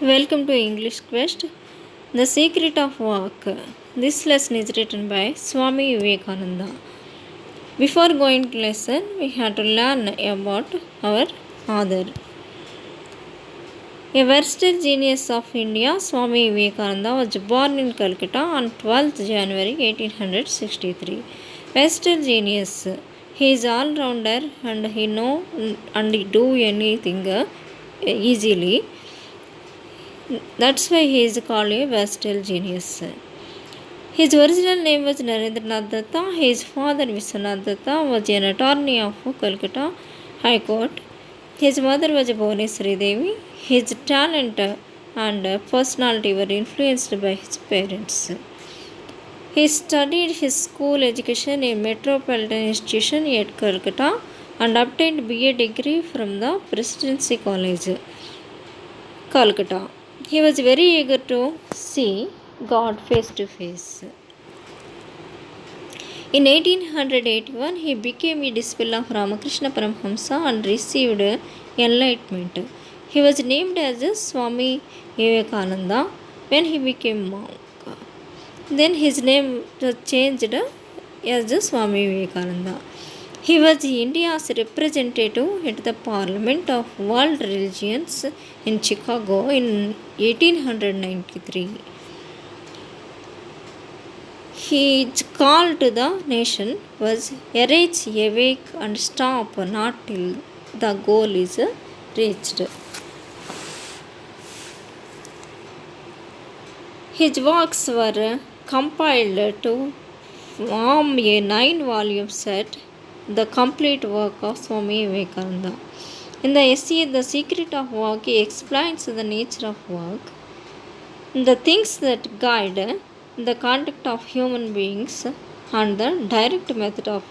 Welcome to English Quest. The Secret of Work. This lesson is written by Swami Vivekananda. Before going to lesson, we have to learn about our author. A versatile genius of India, Swami Vivekananda was born in Calcutta on 12th January 1863. Versatile genius. He is all-rounder and he know and he do anything easily. That's why he is called a versatile genius. His original name was Narendranath Datta. His father Vishwanath Datta was an attorney of Calcutta High Court. His mother was Bhuvaneshwari Devi. His talent and personality were influenced by his parents. He studied his school education in Metropolitan Institution at Calcutta and obtained BA degree from the Presidency College, Calcutta. He was very eager to see God face to face. In 1881, he became a disciple of Ramakrishna Paramahamsa and received enlightenment. He was named as Swami Vivekananda when he became monk. Then his name was changed as Swami Vivekananda. He was India's representative at the Parliament of World Religions in Chicago in 1893. His call to the nation was arise, awake and stop not till the goal is reached. His works were compiled to form a 9-volume set, The Complete Work of Swami Vivekananda. In the essay The Secret of Work, he explains the nature of work, the things that guide the conduct of human beings, and the direct method of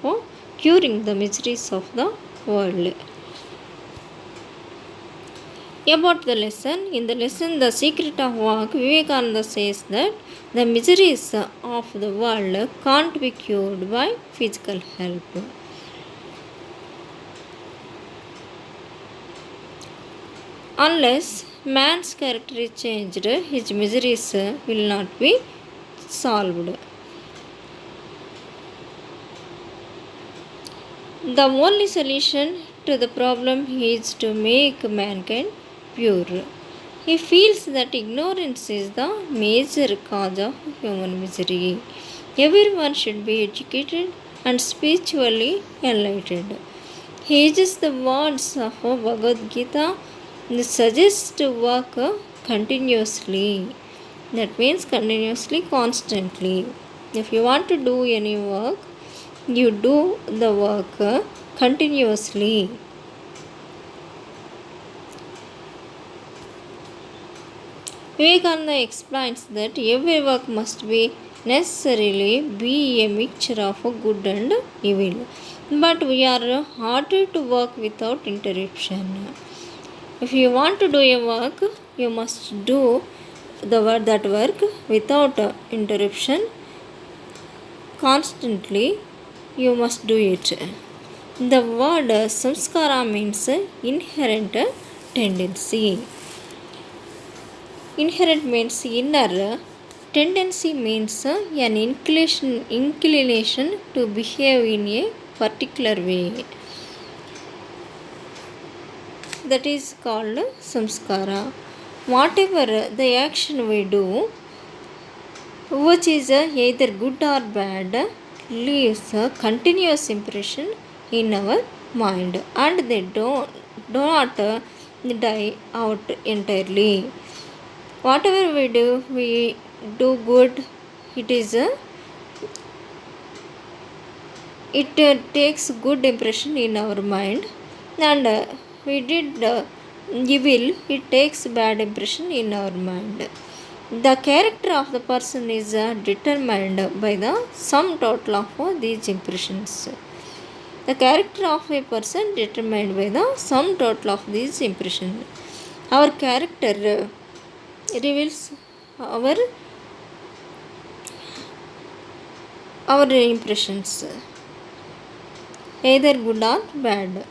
curing the miseries of the world. About the lesson, in the lesson The Secret of Work, Vivekananda says that the miseries of the world can't be cured by physical help. Unless man's character is changed, his miseries will not be solved. The only solution to the problem is to make mankind pure. He feels that ignorance is the major cause of human misery. Everyone should be educated and spiritually enlightened. He uses the words of Bhagavad Gita that suggests to work continuously. That means continuously, constantly. If you want to do any work, you do the work continuously. Vivekananda explains that every work must be necessarily be a mixture of good and evil. But we are ordered to work without interruption. If you want to do a work, you must do that work without interruption. Constantly, you must do it. The word samskara means inherent tendency. Inherent means inner. Tendency means an inclination to behave in a particular way. That is called samskara. Whatever the action we do, which is either good or bad, leaves a continuous impression in our mind, and they do not die out entirely. Whatever we do good. It takes good impression in our mind, and we did evil, it takes bad impression in our mind. The character of the person is determined by the sum total of these impressions. The character of a person determined by the sum total of these impressions. Our character reveals our impressions, either good or bad.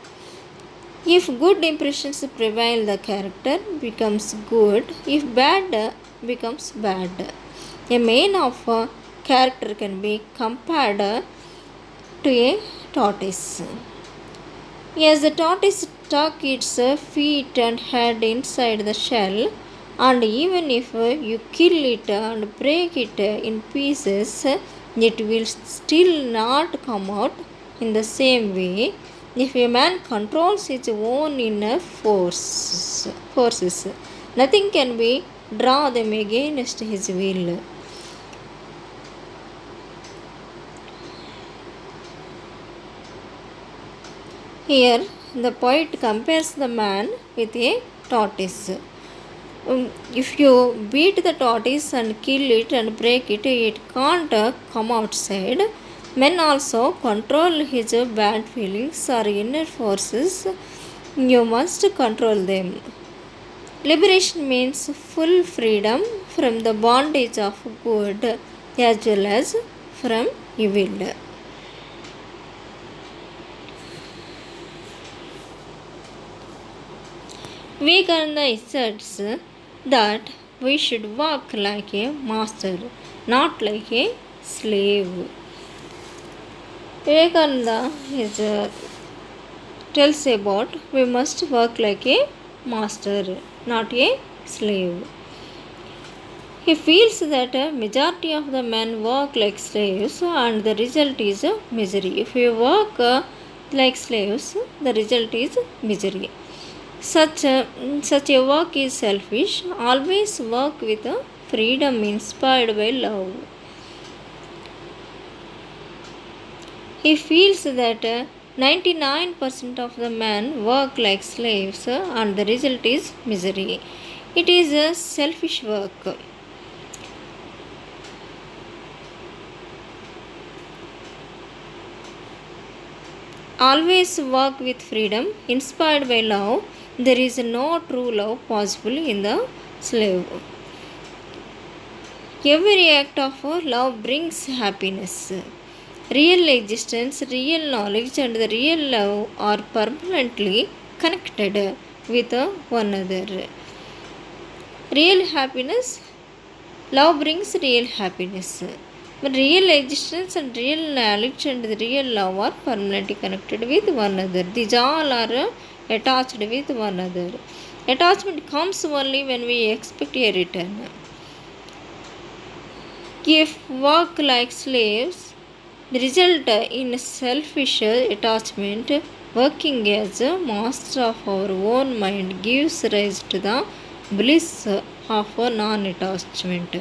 If good impressions prevail, the character becomes good. If bad, becomes bad. A man of character can be compared to a tortoise. As the tortoise tucks its feet and head inside the shell, and even if you kill it and break it in pieces, it will still not come out in the same way. If a man controls his own inner forces, nothing can be draw them against his will. Here, the poet compares the man with a tortoise. If you beat the tortoise and kill it and break it, it can't come outside. Men also control his bad feelings or inner forces. You must control them. Liberation means full freedom from the bondage of good as well as from evil. Vivekananda asserts that we should work like a master, not like a slave. Vivekananda tells about we must work like a master, not a slave. He feels that a majority of the men work like slaves and the result is misery. If we work like slaves, the result is misery. Such a work is selfish. Always work with freedom inspired by love. He feels that 99% of the men work like slaves and the result is misery. It is a selfish work. Always work with freedom inspired by love. There is no true love possible in the slave. Every act of love brings happiness. Real existence, real knowledge, and the real love are permanently connected with one another. Real happiness, love brings real happiness. But real existence and real knowledge and the real love are permanently connected with one another. These all are attached with one another. Attachment comes only when we expect a return. If work like slaves, the result in selfish attachment, working as a master of our own mind gives rise to the bliss of non-attachment.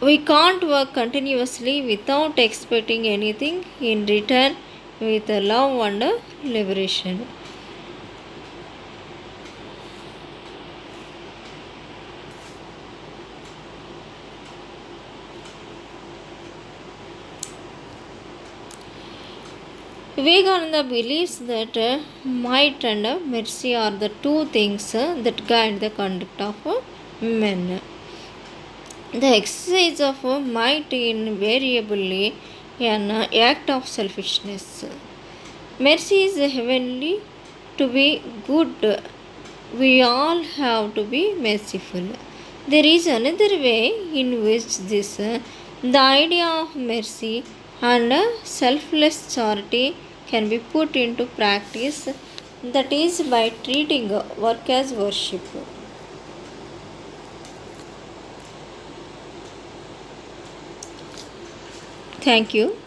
We can't work continuously without expecting anything in return with love and liberation. Vivekananda believes that might and mercy are the two things that guide the conduct of men. The exercise of might invariably an act of selfishness. Mercy is heavenly. To be good, we all have to be merciful. There is another way in which the idea of mercy and selfless charity can be put into practice, that is by treating work as worship. Thank you.